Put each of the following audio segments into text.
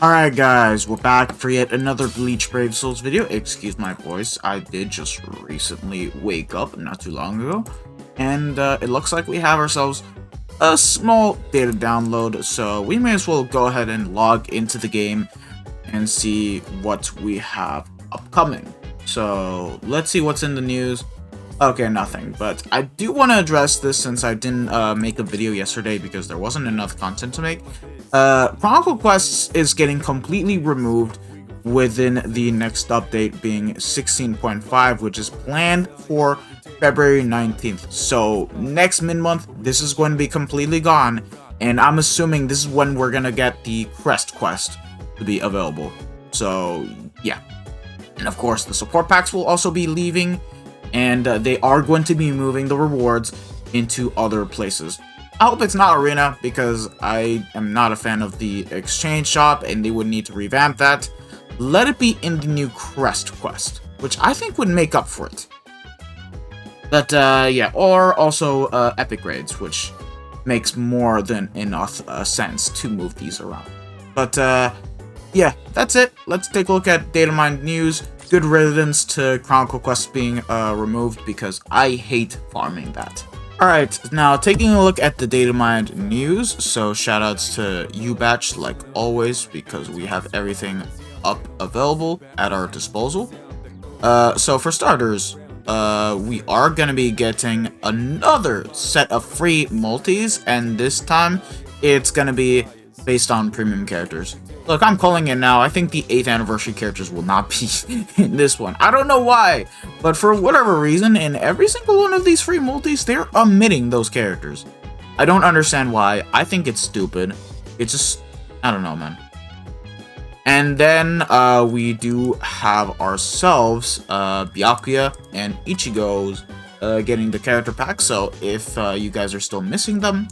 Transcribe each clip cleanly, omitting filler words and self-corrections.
Alright guys, we're back for yet another Bleach Brave Souls video. Excuse my voice, I did just recently wake up not too long ago. And it looks like we have ourselves a small data download, so we may as well go ahead and log into the game and see what we have upcoming. So let's see what's in the news. Okay, nothing, but I do want to address this since I didn't make a video yesterday because there wasn't enough content to make. Chronicle Quests is getting completely removed within the next update being 16.5, which is planned for February 19th. So next mid-month, this is going to be completely gone, and I'm assuming this is when we're going to get the Crest Quest to be available. So yeah, and of course the support packs will also be leaving, and they are going to be moving the rewards into other places. I hope it's not Arena, because I am not a fan of the exchange shop, and they would need to revamp that. Let it be in the new Crest Quest, which I think would make up for it. But yeah, or also Epic Raids, which makes more than enough sense to move these around. But yeah, that's it. Let's take a look at Datamind news. Good riddance to Chronicle Quests being removed, because I hate farming that. Alright, now taking a look at the Datamind news, so shoutouts to Ubatch like always, because we have everything up available at our disposal. So for starters, we are going to be getting another set of free multis, and this time it's going to be based on premium characters. Look, I'm calling it now. I think the 8th anniversary characters will not be in this one. I don't know why, but for whatever reason, in every single one of these free multis, they're omitting those characters. I don't understand why. I think it's stupid. It's just, I don't know, man. And then we do have ourselves Byakuya and Ichigo's getting the character pack. So if you guys are still missing them,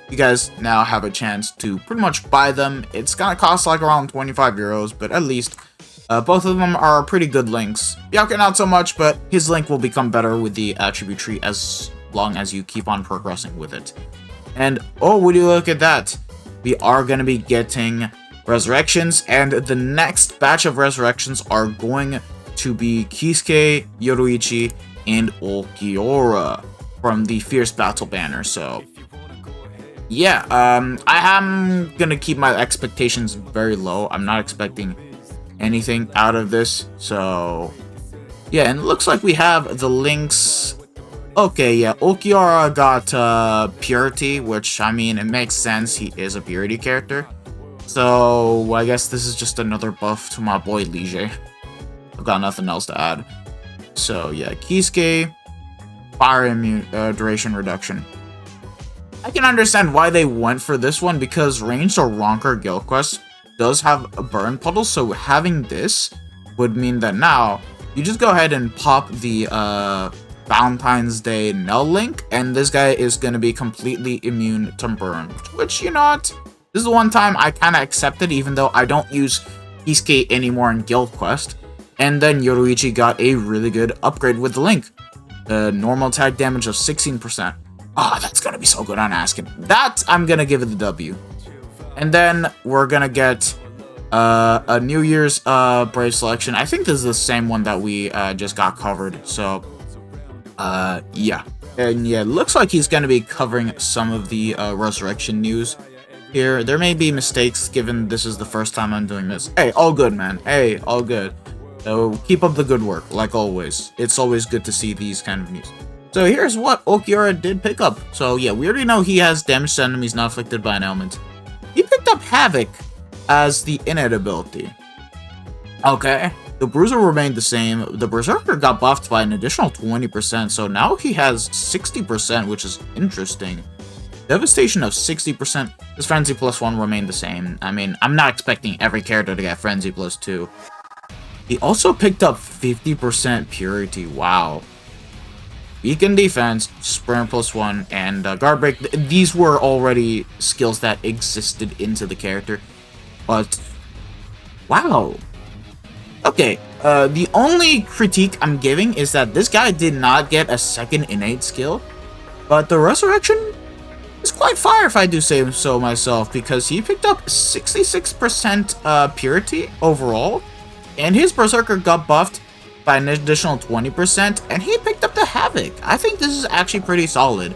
you guys now have a chance to pretty much buy them. It's gonna cost like around 25 euros, but at least both of them are pretty good links. Byakuya not so much, but his link will become better with the attribute tree as long as you keep on progressing with it. And oh, would you look at that? We are gonna be getting resurrections, and the next batch of resurrections are going to be Kisuke, Yoruichi, and Ulquiorra from the Fierce Battle banner. So yeah, I am gonna keep my expectations very low. I'm not expecting anything out of this. So yeah, and it looks like we have the links. Okay, yeah, Ulquiorra got Purity, which, I mean, it makes sense. He is a Purity character. So I guess this is just another buff to my boy Lige. I've got nothing else to add. So yeah, Kisuke, fire immune duration reduction. I can understand why they went for this one, because ranged or Ronker Guild Quest does have a burn puddle, so having this would mean that now you just go ahead and pop the Valentine's Day Null link, and this guy is going to be completely immune to burn, which, you know what, this is the one time I kind of accepted, even though I don't use Kisuke anymore in Guild Quest. And then Yoruichi got a really good upgrade with the link. Normal attack damage of 16%. Ah, that's gonna be so good on Askin. That, I'm gonna give it the W. And then we're gonna get a New Year's Brave selection. I think this is the same one that we just got covered. So, yeah. And yeah, it looks like he's gonna be covering some of the Resurrection news here. There may be mistakes, given this is the first time I'm doing this. Hey, all good, man. Hey, all good. So keep up the good work, like always. It's always good to see these kind of news. So here's what Ulquiorra did pick up. So yeah, we already know he has damage to enemies not afflicted by an ailment. He picked up Havoc as the innate ability. Okay, the Bruiser remained the same. The Berserker got buffed by an additional 20%, so now he has 60%, which is interesting. Devastation of 60%. His Frenzy plus 1 remained the same. I mean, I'm not expecting every character to get Frenzy plus 2. He also picked up 50% Purity. Wow. Beacon defense, sprint plus 1, and guard break. These were already skills that existed into the character, but wow. Okay, the only critique I'm giving is that this guy did not get a second innate skill, but the resurrection is quite fire if I do say so myself, because he picked up 66% purity overall, and his Berserker got buffed by an additional 20%, and he picked up the Havoc. I think this is actually pretty solid.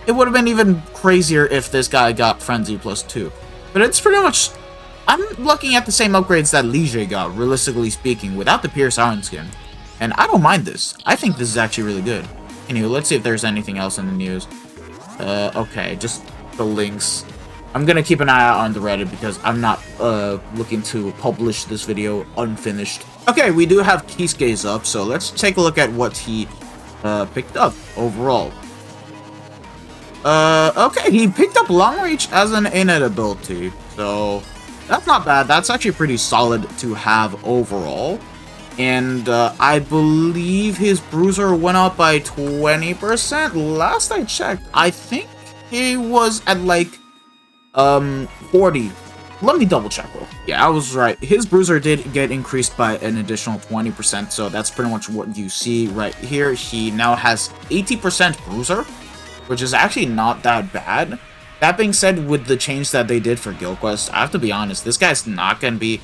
It would have been even crazier if this guy got Frenzy +2. But it's pretty much... I'm looking at the same upgrades that Lige got, realistically speaking, without the Pierce Iron Skin. And I don't mind this. I think this is actually really good. Anyway, let's see if there's anything else in the news. Okay, just the links. I'm gonna keep an eye out on the Reddit because I'm not looking to publish this video unfinished. Okay, we do have Kisuke's up, so let's take a look at what he picked up overall. Okay, he picked up Long Reach as an innate ability, so that's not bad. That's actually pretty solid to have overall. And I believe his Bruiser went up by 20%. Last I checked, I think he was at like 40. Let me double check though. Yeah, I was right. His Bruiser did get increased by an additional 20%, so that's pretty much what you see right here. He now has 80% Bruiser, which is actually not that bad. That being said, with the change that they did for Guild Quest, I have to be honest, this guy's not going to be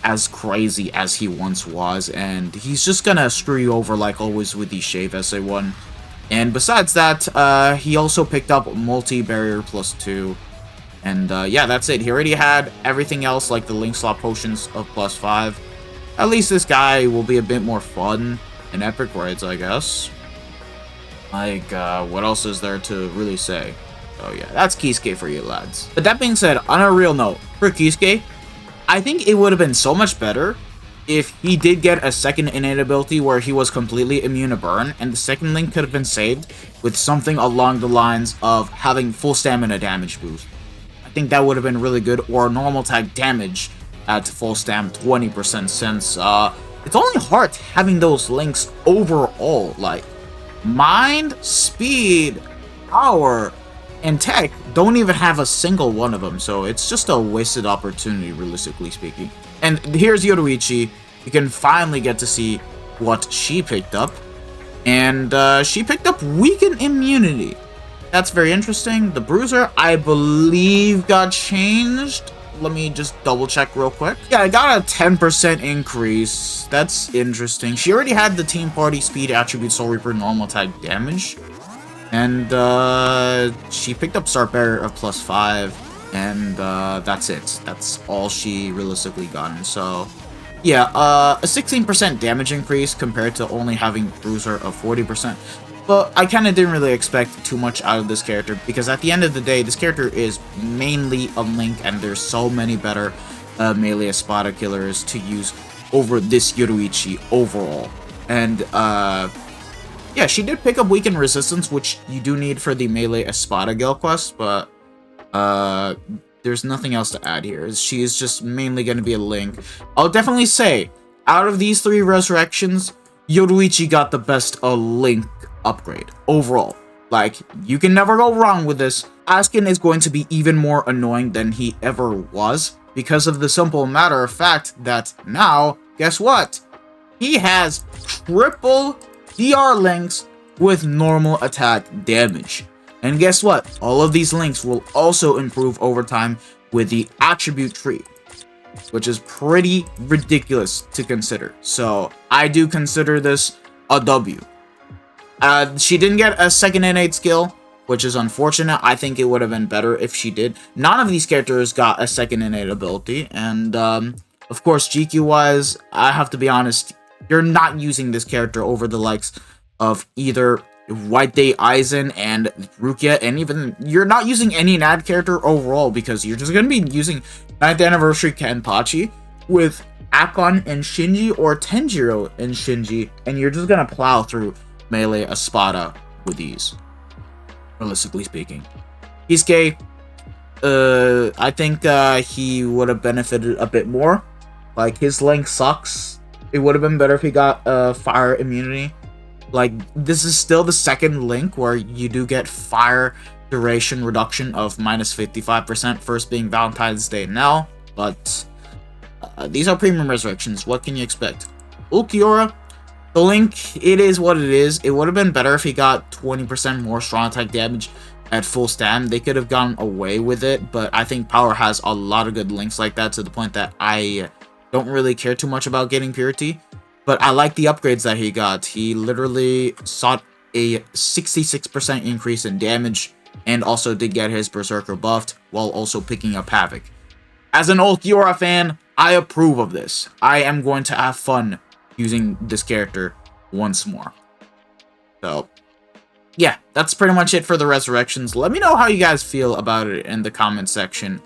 as crazy as he once was, and he's just going to screw you over like always with the Shave SA1. And besides that, he also picked up Multi-Barrier +2. And yeah, that's it. He already had everything else, like the Link Slot Potions of +5. At least this guy will be a bit more fun in Epic Raids, I guess. Like, what else is there to really say? Oh yeah, that's Kisuke for you lads. But that being said, on a real note, for Kisuke, I think it would have been so much better if he did get a second innate ability where he was completely immune to burn, and the second link could have been saved with something along the lines of having full stamina damage boost. I think that would have been really good, or normal tag damage at full stam 20%, since it's only hard having those links overall. Like, Mind, Speed, Power, and Tech don't even have a single one of them, so it's just a wasted opportunity, realistically speaking. And here's Yoruichi. You can finally get to see what she picked up. And she picked up Weaken Immunity. That's very interesting. The Bruiser, I believe, got changed. Let me just double check real quick. Yeah, I got a 10% increase. That's interesting. She already had the Team Party Speed Attribute Soul Reaper normal type damage. And she picked up Start Barrier of +5. And that's it. That's all she realistically gotten. So yeah, a 16% damage increase compared to only having Bruiser of 40%. But I kind of didn't really expect too much out of this character, because at the end of the day, this character is mainly a Link, and there's so many better melee Espada killers to use over this Yoruichi overall. And yeah, she did pick up Weaken Resistance, which you do need for the melee Espada guild quest, but there's nothing else to add here. She is just mainly going to be a Link. I'll definitely say, out of these 3 resurrections, Yoruichi got the best Link upgrade overall. Like, you can never go wrong with this. Askin is going to be even more annoying than he ever was, because of the simple matter of fact that now, guess what? He has triple DR links with normal attack damage. And guess what? All of these links will also improve over time with the attribute tree, which is pretty ridiculous to consider. So I do consider this a W. She didn't get a second innate skill, which is unfortunate. I think it would have been better if she did. None of these characters got a second innate ability. And of course, GQ-wise, I have to be honest, you're not using this character over the likes of either White Day Aizen and Rukia, and even you're not using any NAD character overall, because you're just going to be using 9th Anniversary Kenpachi with Akon and Shinji, or Tenjiro and Shinji, and you're just going to plow through melee Espada with these, realistically speaking. Kisuke, I think he would have benefited a bit more. Like, his link sucks. It would have been better if he got fire immunity. Like, this is still the second link where you do get fire duration reduction of -55%, first being Valentine's Day now, but these are premium resurrections. What can you expect? Ulquiorra, the link, it is what it is. It would have been better if he got 20% more strong attack damage, at full stand, they could have gone away with it, but I think Power has a lot of good links like that to the point that I don't really care too much about getting Purity. But I like the upgrades that he got. He literally sought a 66% increase in damage and also did get his Berserker buffed while also picking up Havoc. As an Ulquiorra fan, I approve of this. I am going to have fun using this character once more. So, yeah, that's pretty much it for the resurrections. Let me know how you guys feel about it in the comment section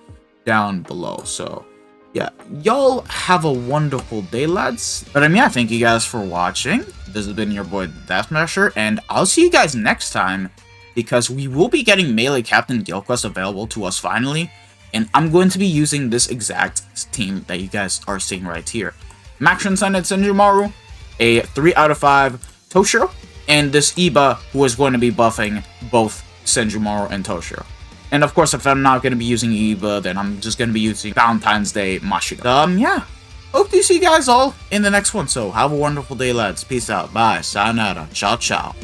down below. So, yeah, y'all have a wonderful day, lads. But yeah, thank you guys for watching. This has been your boy, Deathmasher, and I'll see you guys next time, because we will be getting Melee Captain Guild Quest available to us finally, and I'm going to be using this exact team that you guys are seeing right here. Max Transcended Senjumaru, a 3 out of 5 Toshiro, and this Iba, who is going to be buffing both Senjumaru and Toshiro. And of course, if I'm not going to be using Iba, then I'm just going to be using Valentine's Day Mashida. Yeah. Hope to see you guys all in the next one. So have a wonderful day, lads. Peace out. Bye. Sayonara. Ciao, ciao.